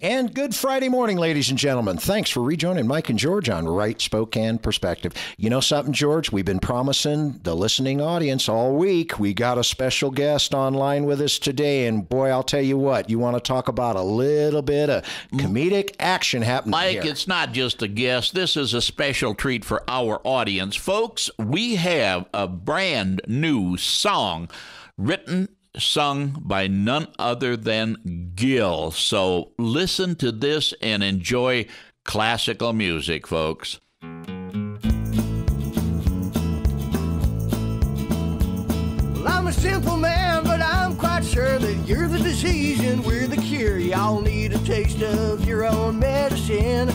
And good Friday morning, ladies and gentlemen. Thanks for rejoining Mike and George on Right Spokane Perspective. You know something, George? We've been promising the listening audience all week. We got a special guest online with us today, and boy, I'll tell you what, you want to talk about a little bit of comedic action happening Mike, here. it's not just a guest. This is a special treat for our audience. Folks, we have a brand new song sung by none other than Gil. So listen to this and enjoy classical music, folks. Well, I'm a simple man, but I'm quite sure that you're the disease and we're the cure. Y'all need a taste of your own medicine.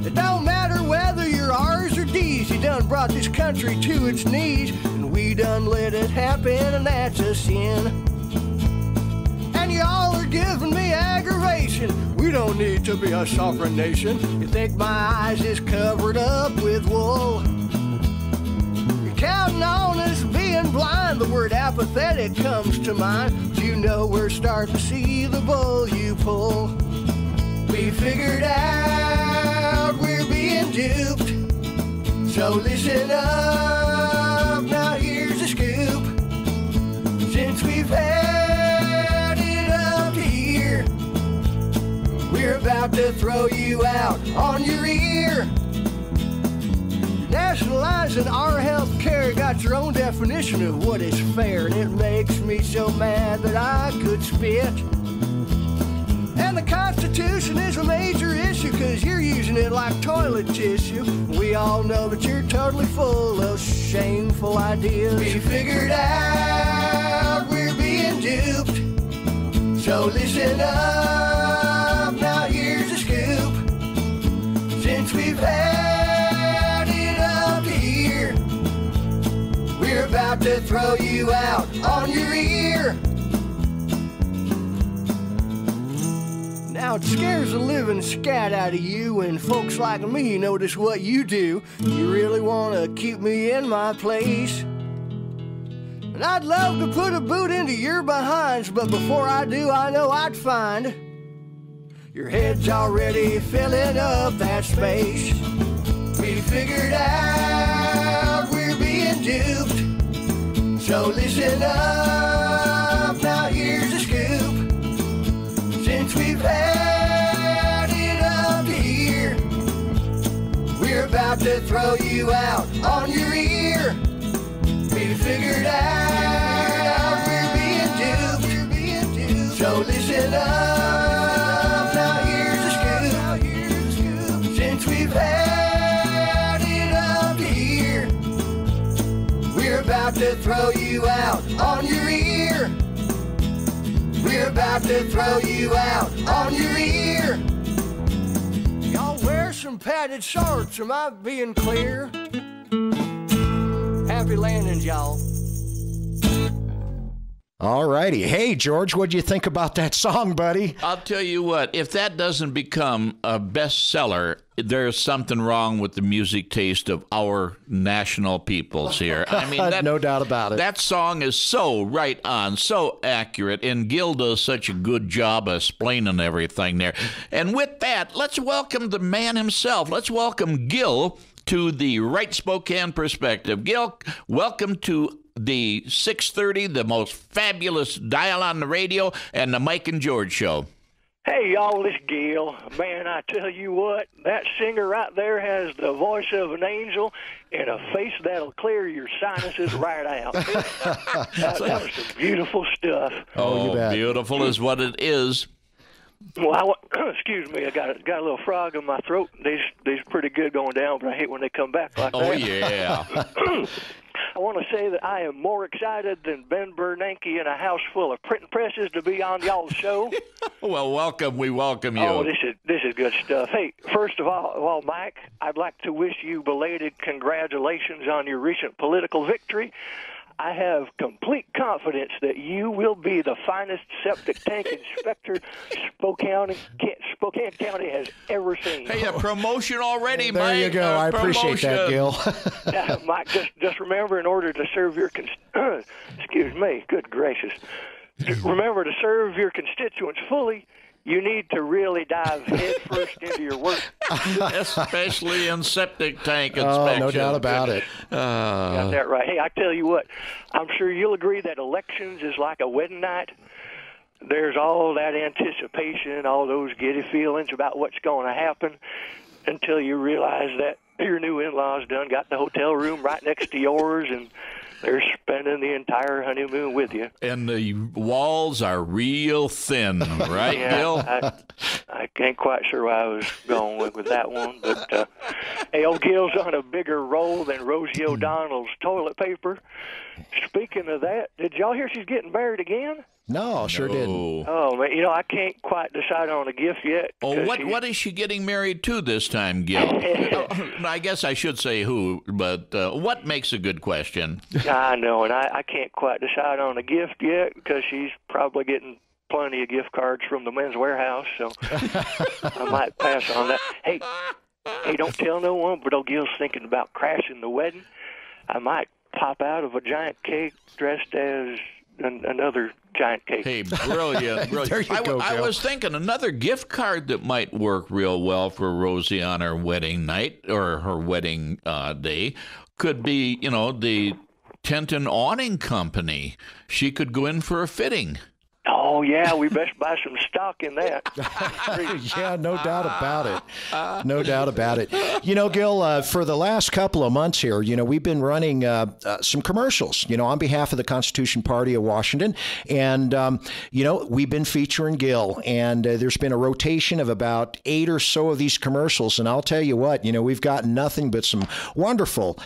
It don't matter whether you're R's or D's, you done brought this country to its knees, and we done let it happen, and that's a sin. And y'all are giving me aggravation. We don't need to be a sovereign nation. You think my eyes is covered up with wool? You're counting on us being blind. The word apathetic comes to mind. But you know we're starting to see the bull you pull. We figured out we're being duped. So listen up, now here's a scoop. Since we've had it up to here, we're about to throw you out on your ear. Nationalizing our health care got your own definition of what is fair, and it makes me so mad that I could spit. And the Constitution is a major issue, cause you're using it like toilet tissue. We all know that you're totally full of shameful ideas. We figured out we're being duped. So listen up, now here's a scoop. Since we've had it up to here, we're about to throw you out on your ear. Now it scares the living scat out of you when folks like me notice what you do. You really want to keep me in my place. And I'd love to put a boot into your behinds, but before I do, I know I'd find your head's already filling up that space. We figured out we're being duped. So listen up, now here's a scoop. Since we've had it up to here, we're about to throw you out on your ear. We figured out we're being duped. So listen up, now here's a scoop. Since we've had it up to here, we're about to throw you out on your ear. We're about to throw you out on your ear. Y'all wear some padded shorts, am I being clear? Happy landings, y'all. All righty. Hey, George, what'd you think about that song, buddy? I'll tell you what, if that doesn't become a bestseller, there's something wrong with the music taste of our national peoples here. I mean, no doubt about it. That song is so right on, so accurate, and Gil does such a good job of explaining everything there. And with that, let's welcome the man himself. Let's welcome Gil to the Right Spokane Perspective. Gil, welcome to the 6:30, the most fabulous dial on the radio, and the Mike and George show. Hey, y'all, it's Gil. Man, I tell you what, that singer right there has the voice of an angel and a face that'll clear your sinuses right out. that was some beautiful stuff. Oh, you bet. Beautiful is what it is. Well, excuse me, I got a little frog in my throat. They's pretty good going down, but I hate when they come back like that. Oh, yeah. I want to say that I am more excited than Ben Bernanke in a house full of printing presses to be on y'all's show. Well, welcome. We welcome you. Oh, this is good stuff. Hey, first of all, Mike, I'd like to wish you belated congratulations on your recent political victory. I have complete confidence that you will be the finest septic tank inspector Spokane County has ever seen. Hey, a promotion already, Mike. There you go. I appreciate that, Gil. Mike, just remember, in order to serve your excuse me, good gracious, remember to serve your constituents fully, you need to really dive headfirst into your work. Especially in septic tank Oh, inspection. no doubt about it. Got that right. Hey, I tell you what, I'm sure you'll agree that elections is like a wedding night. There's all that anticipation, all those giddy feelings about what's going to happen until you realize that your new in-laws done got the hotel room right next to yours, and they're spending the entire honeymoon with you. And the walls are real thin, right, Gil? I ain't quite sure where I was going with that one, but hey, old Gil's on a bigger roll than Rosie O'Donnell's toilet paper. Speaking of that, did y'all hear she's getting married again? No, sure didn't. Oh, man, I can't quite decide on a gift yet. Oh, what is she getting married to this time, Gil? I guess I should say who, but what makes a good question? I know, and I can't quite decide on a gift yet because she's probably getting plenty of gift cards from the Men's Warehouse, so I might pass on that. Hey, don't tell no one, but old Gil's thinking about crashing the wedding. I might pop out of a giant cake dressed as another giant cake. Hey, brilliant. There you go, I Gil. was thinking another gift card that might work real well for Rosie on her wedding night or her wedding day could be, the tent and awning company. She could go in for a fitting. Oh, yeah, we best buy some stock in that. Yeah, no doubt about it. No doubt about it. Gil, for the last couple of months here, we've been running some commercials, on behalf of the Constitution Party of Washington. And, we've been featuring Gil. And there's been a rotation of about 8 or so of these commercials. And I'll tell you what, we've gotten nothing but some wonderful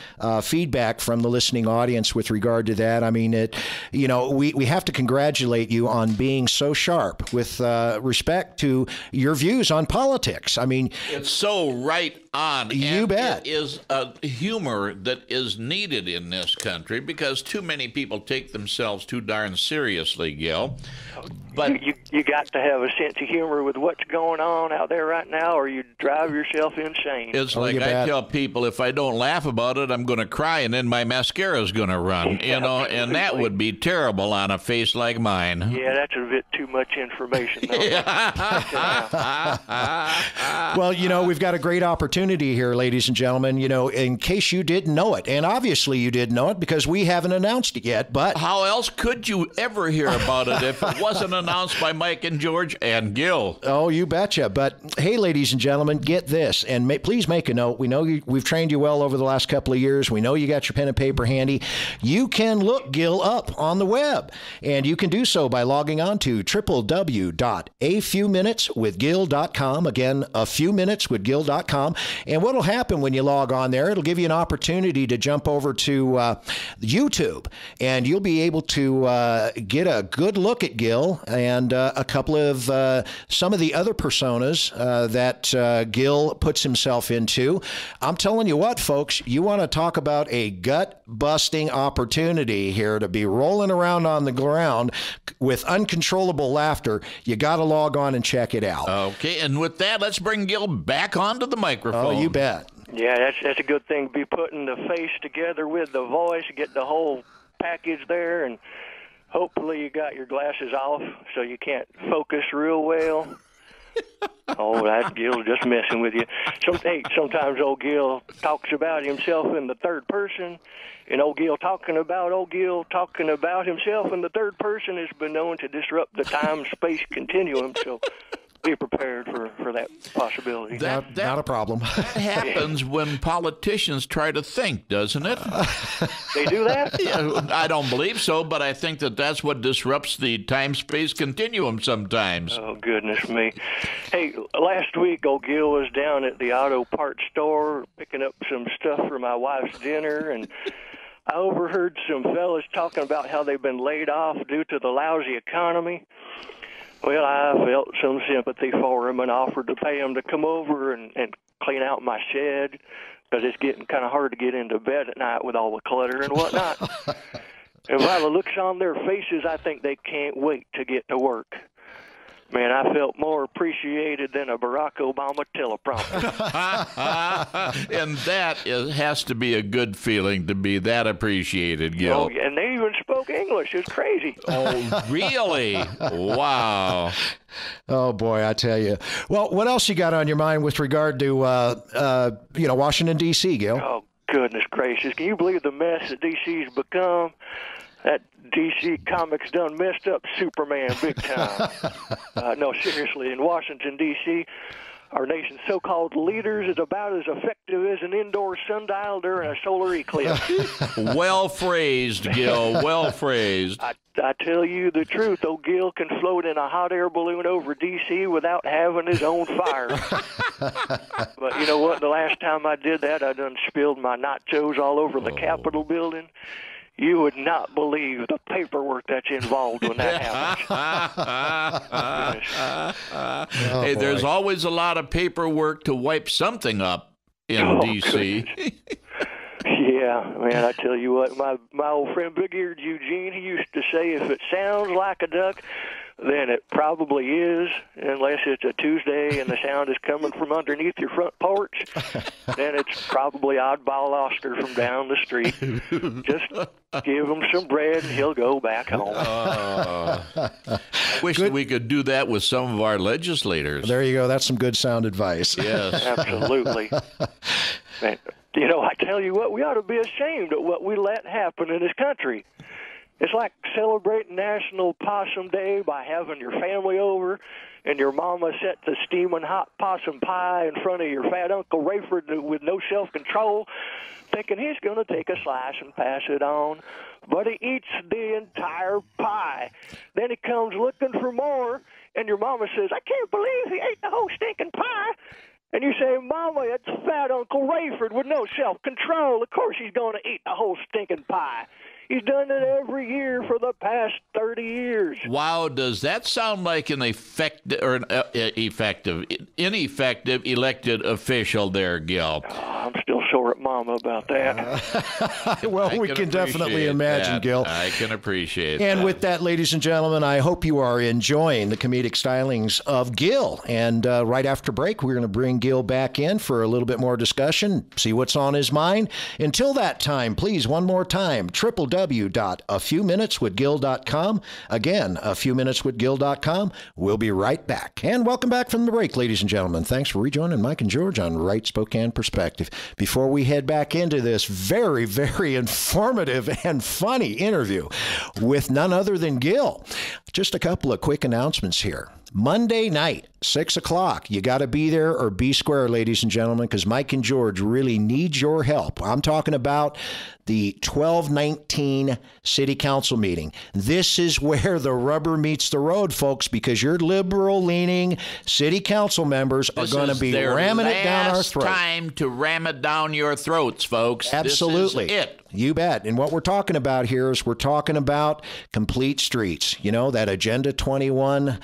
feedback from the listening audience with regard to that. I mean, we have to congratulate you on being so sharp with respect to your views on politics. I mean, it's so right on. You bet. It is a humor that is needed in this country because too many people take themselves too darn seriously, Gil. But you got to have a sense of humor with what's going on out there right now, or you drive yourself insane. It's like I tell people, if I don't laugh about it, I'm going to cry, and then my mascara's going to run. And that would be terrible on a face like mine. Yeah, that's a bit too much information. Though. Well, we've got a great opportunity here, ladies and gentlemen. In case you didn't know it, and obviously you didn't know it because we haven't announced it yet. But how else could you ever hear about it if it wasn't announced by Mike and George and Gil? Oh, you betcha. But hey, ladies and gentlemen, get this, and please make a note. We know we've trained you well over the last couple of years. We know you got your pen and paper handy. You can look Gil up on the web, and you can do so by logging on to www.afewminuteswithgil.com. Again, afewminuteswithgil.com. And what will happen when you log on there, it'll give you an opportunity to jump over to YouTube, and you'll be able to get a good look at Gil and a couple of some of the other personas that Gil puts himself into. I'm telling you what, folks, you want to talk about a gut-busting opportunity here to be rolling around on the ground with uncontrollable laughter. You got to log on and check it out. Okay, and with that, let's bring Gil back onto the microphone. Oh, you bet. Yeah, that's a good thing. Be putting the face together with the voice, get the whole package there, and hopefully you got your glasses off so you can't focus real well. Oh, that Gil's just messing with you. Sometimes old Gil talks about himself in the third person, and old Gil talking about himself in the third person has been known to disrupt the time-space continuum, so be prepared for that possibility. Not a problem. That happens when politicians try to think, doesn't it? They do that? Yeah, I don't believe so, but I think that's what disrupts the time-space continuum sometimes. Oh, goodness me. Hey, last week, old Gil was down at the auto parts store picking up some stuff for my wife's dinner, and I overheard some fellas talking about how they've been laid off due to the lousy economy. Well, I felt some sympathy for him and offered to pay him to come over and clean out my shed because it's getting kind of hard to get into bed at night with all the clutter and whatnot. And by the looks on their faces, I think they can't wait to get to work. Man, I felt more appreciated than a Barack Obama teleprompter. And that has to be a good feeling to be that appreciated, Gil. Oh, and they even spoke English. It's crazy. Oh, really? Wow. Oh, boy, I tell you. Well, what else you got on your mind with regard to, Washington, D.C., Gil? Oh, goodness gracious. Can you believe the mess that D.C.'s become? That D.C. Comics done messed up Superman big time. No, seriously, in Washington, D.C., our nation's so-called leaders is about as effective as an indoor sundial during a solar eclipse. Well phrased, Gil. Well phrased. I tell you the truth, old Gil can float in a hot air balloon over D.C. without having his own fire. But you know what? The last time I did that, I done spilled my nachos all over the Capitol building. You would not believe the paperwork that's involved when that happens. Hey, there's always a lot of paperwork to wipe something up in D.C. Yeah, man, I tell you what, my old friend Big-Eared Eugene, he used to say, if it sounds like a duck, then it probably is, unless it's a Tuesday and the sound is coming from underneath your front porch. Then it's probably Oddball Oscar from down the street. Just give him some bread and he'll go back home. Wish we could do that with some of our legislators. There you go. That's some good sound advice. Yes. Absolutely. Man, you know, I tell you what, we ought to be ashamed of what we let happen in this country. It's like celebrating National Possum Day by having your family over and your mama set the steaming hot possum pie in front of your fat Uncle Rayford with no self-control, thinking he's going to take a slice and pass it on. But he eats the entire pie. Then he comes looking for more, and your mama says, I can't believe he ate the whole stinking pie. And you say, Mama, it's fat Uncle Rayford with no self-control. Of course he's going to eat the whole stinking pie. He's done it every year for the past 30 years. Wow, does that sound like an ineffective elected official there, Gil? I'm still sore at Mama about that. Well, we can definitely imagine, Gil. I can appreciate that. And with that, ladies and gentlemen, I hope you are enjoying the comedic stylings of Gil. And right after break, we're going to bring Gil back in for a little bit more discussion, see what's on his mind. Until that time, please, one more time, www.afewminuteswithgil.com. Again, afewminuteswithgil.com. We'll be right back. And welcome back from the break, ladies and gentlemen. Thanks for rejoining Mike and George on Right Spokane Perspective. Before we head back into this very, very informative and funny interview with none other than Gil, just a couple of quick announcements here. Monday night, 6 o'clock. You got to be there or be square, ladies and gentlemen, because Mike and George really need your help. I'm talking about the 1219 City Council meeting. This is where the rubber meets the road, folks, because your liberal-leaning City Council members are going to be ramming it down our throat. This is time to ram it down your throats, folks. Absolutely. This is it. You bet. And what we're talking about here is we're talking about complete streets, you know, that Agenda 21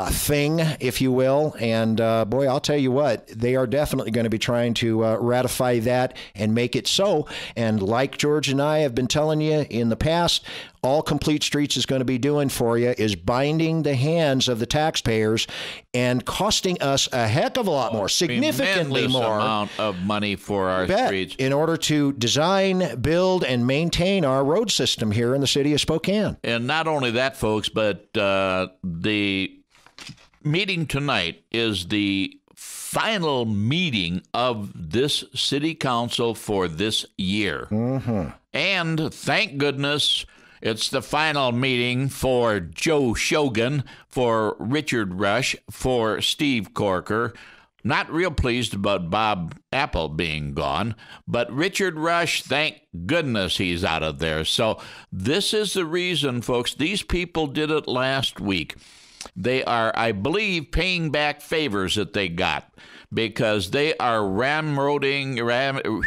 thing, if you will. And boy, I'll tell you what, they are definitely going to be trying to ratify that and make it so. And like George and I have been telling you in the past, all Complete Streets is going to be doing for you is binding the hands of the taxpayers and costing us a heck of a lot more, significantly more amount of money for our streets in order to design, build, and maintain our road system here in the city of Spokane. And not only that, folks, but the meeting tonight is the final meeting of this city council for this year. Mm-hmm. And thank goodness it's the final meeting for Joe Shogan, for Richard Rush, for Steve Corker. Not real pleased about Bob Apple being gone, but Richard Rush, thank goodness he's out of there. So this is the reason, folks. These people did it last week. They are, I believe, paying back favors that they got because they are railroading through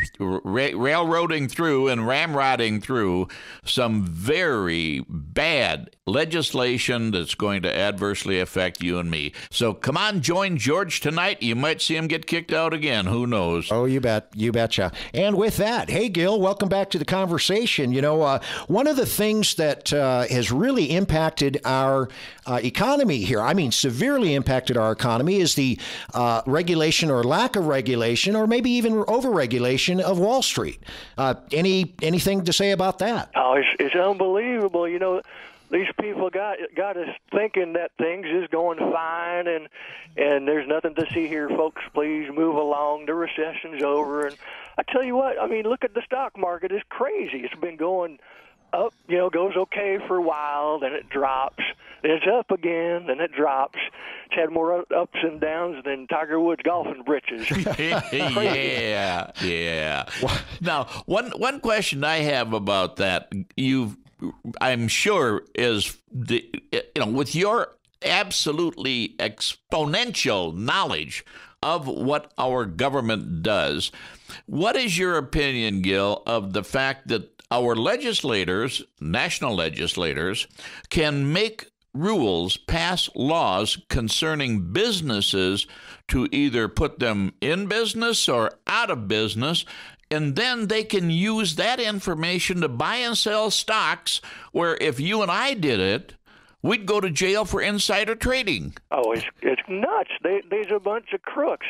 and ramrodding through some very bad legislation that's going to adversely affect you and me. So come on, join George tonight. You might see him get kicked out again. Who knows? Oh, you bet. You betcha. And with that, hey, Gil, welcome back to the conversation. You know, one of the things that has really impacted our economy here, I mean, severely impacted our economy, is the regulation or lack of regulation, or maybe even overregulation of Wall Street. Anything to say about that? Oh, it's unbelievable. You know, these people got us thinking that things is going fine, and there's nothing to see here, folks. Please move along. The recession's over. And I tell you what, I mean, look at the stock market. It's crazy. It's been going up, you know, goes okay for a while, then it drops, then it's up again, then it drops. It's had more ups and downs than Tiger Woods golfing britches. Yeah. Now, one question I have about that, I'm sure, is with your absolutely exponential knowledge of what our government does, what is your opinion, Gil, of the fact that our legislators, national legislators, can make rules, pass laws concerning businesses to either put them in business or out of business, and then they can use that information to buy and sell stocks, where if you and I did it, we'd go to jail for insider trading. Oh, it's nuts. They's a bunch of crooks.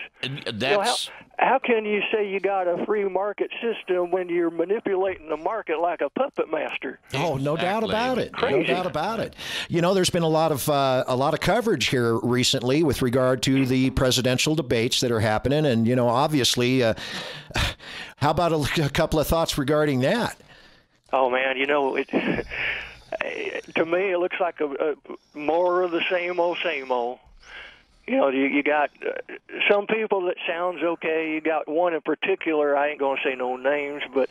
That's... How can you say you got a free market system when you're manipulating the market like a puppet master? Oh, no doubt about it. Crazy. No doubt about it. You know, there's been a lot of coverage here recently with regard to the presidential debates that are happening, and you know, obviously, how about a couple of thoughts regarding that? Oh man, you know it. To me, it looks like a more of the same old, same old. You know, you got some people that sounds okay. You got one in particular, I ain't going to say no names, but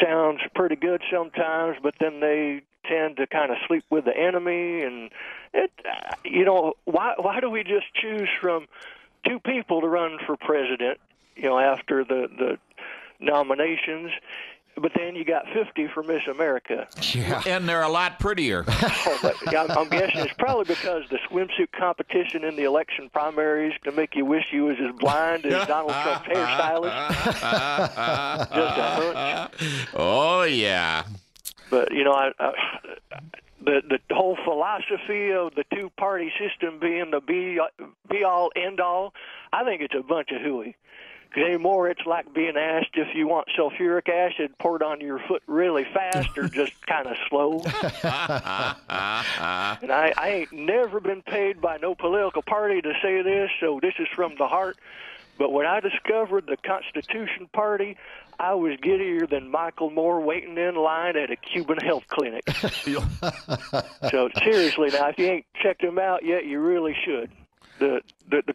sounds pretty good sometimes, but then they tend to kind of sleep with the enemy. And, why do we just choose from two people to run for president, you know, after the nominations? But then you got 50 for Miss America. Yeah. And they're a lot prettier. I'm guessing it's probably because the swimsuit competition in the election primaries can make you wish you was as blind as Donald Trump's hairstylist. Just a hunch. Oh, yeah. But, you know, the whole philosophy of the two-party system being the be-all, end-all, I think it's a bunch of hooey. Anymore, it's like being asked if you want sulfuric acid poured on your foot really fast or just kind of slow. And I ain't never been paid by no political party to say this, so this is from the heart. But when I discovered the Constitution Party, I was giddier than Michael Moore waiting in line at a Cuban health clinic. So seriously, now, if you ain't checked them out yet, you really should. The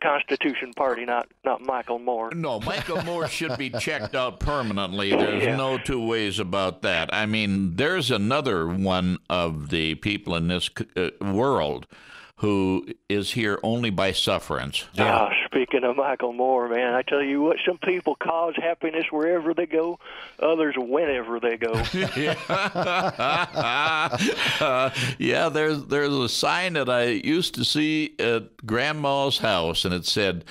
Constitution Party, not Michael Moore. No, Michael Moore should be checked out permanently. There's no two ways about that. I mean, there's another one of the people in this world who is here only by sufferance. Yeah. Speaking of Michael Moore, man, I tell you what, some people cause happiness wherever they go, others whenever they go. Yeah, there's a sign that I used to see at Grandma's house, and it said,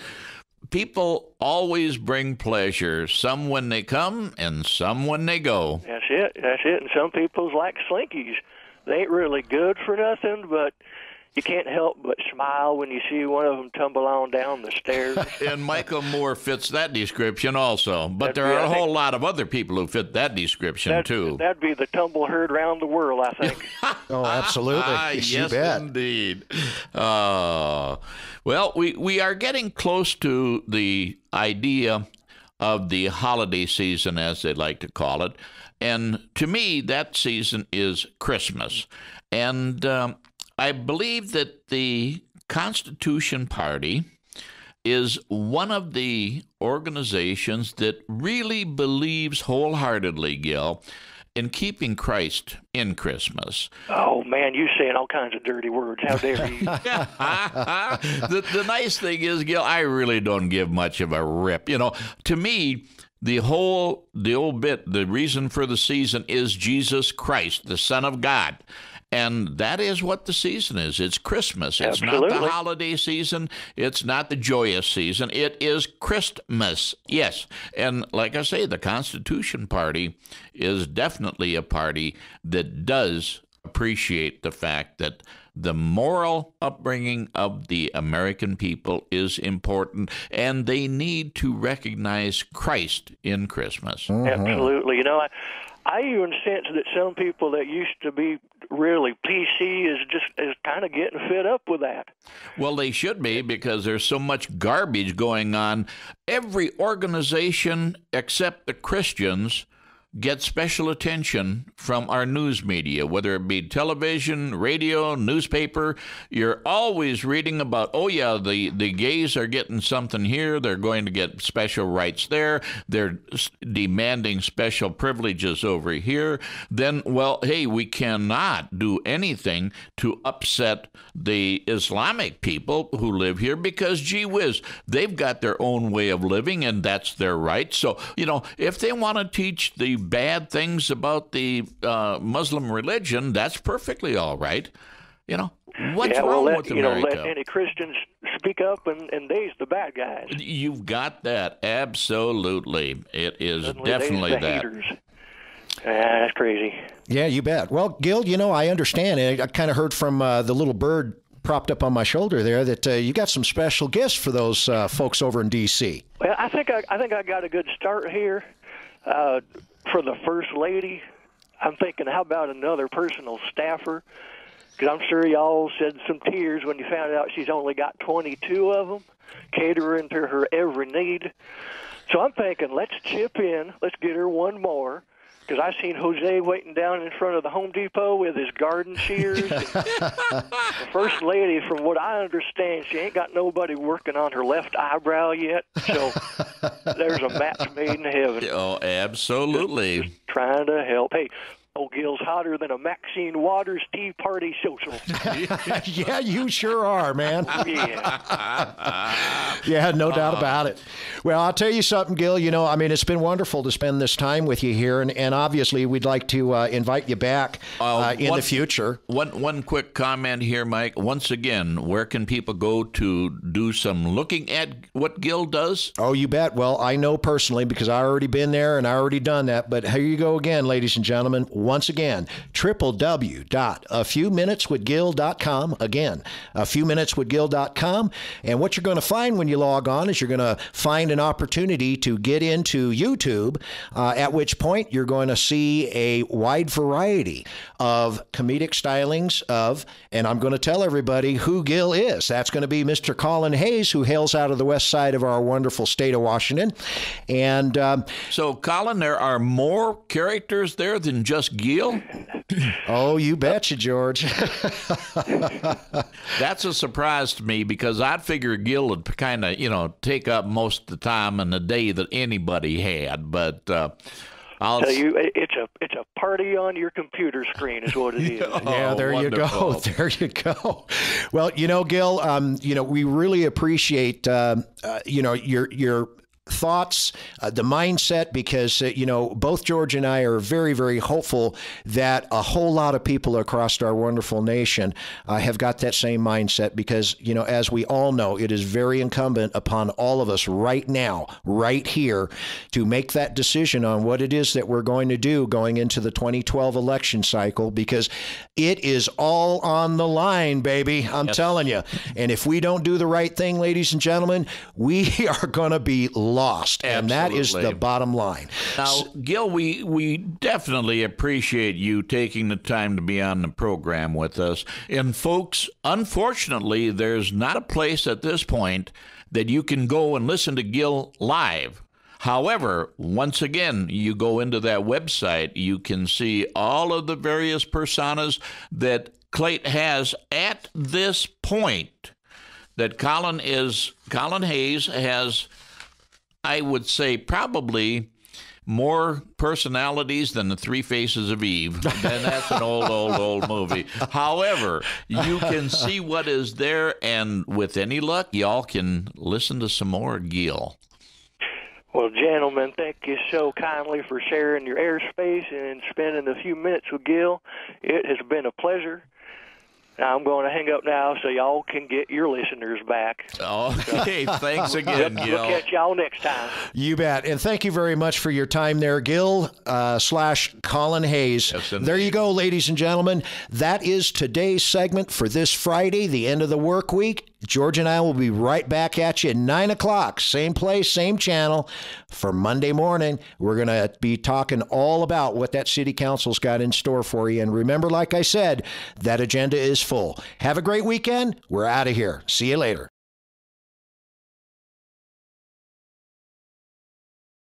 "People always bring pleasure, some when they come and some when they go." That's it. And some people's like slinkies. They ain't really good for nothing, but you can't help but smile when you see one of them tumble on down the stairs. And Michael Moore fits that description also. But there are a whole lot of other people who fit that description, too. That'd be the tumble herd round the world, I think. Oh, absolutely. Yes, you bet. Indeed. Well, we are getting close to the idea of the holiday season, as they like to call it. And to me, that season is Christmas. And I believe that the Constitution Party is one of the organizations that really believes wholeheartedly, Gil, in keeping Christ in Christmas. Oh, man, you saying all kinds of dirty words. How dare you? The nice thing is, Gil, I really don't give much of a rip. You know, to me, the reason for the season is Jesus Christ, the Son of God. And that is what the season is. It's Christmas. It's Absolutely. not the holiday season. It's not the joyous season. It is Christmas. Yes. And like I say, the Constitution Party is definitely a party that does appreciate the fact that the moral upbringing of the American people is important, and they need to recognize Christ in Christmas. Absolutely. You know, I even sense that some people that used to be really PC is kind of getting fed up with that. Well, they should be, because there's so much garbage going on. Every organization except the Christians get special attention from our news media, whether it be television, radio, newspaper. You're always reading about, oh yeah, the gays are getting something here. They're going to get special rights there. They're demanding special privileges over here. Then, well, hey, we cannot do anything to upset the Islamic people who live here, because, gee whiz, they've got their own way of living, and that's their right. So, you know, if they want to teach the bad things about the Muslim religion, that's perfectly all right. You know, what's wrong with America? Let any Christians speak up, and they's the bad guys. You've got that. Absolutely. It is Suddenly definitely they's the that. haters. That's crazy. Yeah, you bet. Well, Gil, you know, I understand. I kind of heard from the little bird propped up on my shoulder there that you got some special gifts for those folks over in D.C. Well, I think I got a good start here. For the First Lady, I'm thinking, how about another personal staffer? Because I'm sure y'all shed some tears when you found out she's only got 22 of them, catering to her every need. So I'm thinking, let's chip in. Let's get her one more. Because I seen Jose waiting down in front of the Home Depot with his garden shears. The First Lady, from what I understand, she ain't got nobody working on her left eyebrow yet. So there's a match made in heaven. Oh, absolutely. Just trying to help. Hey, old Gil's hotter than a Maxine Waters Tea Party social. Yeah, you sure are, man. Yeah. Yeah, no doubt about it. Well, I'll tell you something, Gil. You know, I mean, it's been wonderful to spend this time with you here, and obviously we'd like to invite you back in the future. One quick comment here, Mike. Once again, where can people go to do some looking at what Gil does? Oh, you bet. Well, I know personally because I already been there and I already done that. But here you go again, ladies and gentlemen. Once again, www.afewminuteswithgil.com. Again, afewminuteswithgil.com. And what you're going to find when you log on is you're going to find an opportunity to get into YouTube, at which point you're going to see a wide variety of comedic stylings of, and I'm going to tell everybody who Gil is. That's going to be Mr. Colin Hayes, who hails out of the west side of our wonderful state of Washington. And so, Colin, there are more characters there than just Gil? Oh, you betcha, George. That's a surprise to me, because I'd figure Gil would kind of, take up most of the time in the day that anybody had. But I'll tell you, it's a party on your computer screen is what it is. Yeah, there wonderful. you go. There you go. Well, Gil, we really appreciate, your thoughts, the mindset, because, both George and I are very, very hopeful that a whole lot of people across our wonderful nation have got that same mindset because, as we all know, it is very incumbent upon all of us right now, right here, to make that decision on what it is that we're going to do going into the 2012 election cycle, because it is all on the line, baby. I'm telling you. And if we don't do the right thing, ladies and gentlemen, we are going to be lost. And that is the bottom line. Now, Gil, we definitely appreciate you taking the time to be on the program with us. And folks, unfortunately, there's not a place at this point that you can go and listen to Gil live. However, once again, you go into that website, you can see all of the various personas that Clayt has at this point. That Colin Hayes has, I would say, probably more personalities than the Three Faces of Eve. And that's an old movie. However, you can see what is there, and with any luck, y'all can listen to some more Gil. Well, gentlemen, thank you so kindly for sharing your airspace and spending a few minutes with Gil. It has been a pleasure. Now I'm going to hang up now so y'all can get your listeners back. Okay, thanks again, Gil. We'll catch y'all next time. You bet. And thank you very much for your time there, Gil / Colin Hayes. Yes, there you go, ladies and gentlemen. That is today's segment for this Friday, the end of the work week. George and I will be right back at you at 9 o'clock, same place, same channel, for Monday morning. We're going to be talking all about what that city council's got in store for you. And remember, like I said, that agenda is full. Have a great weekend. We're out of here. See you later.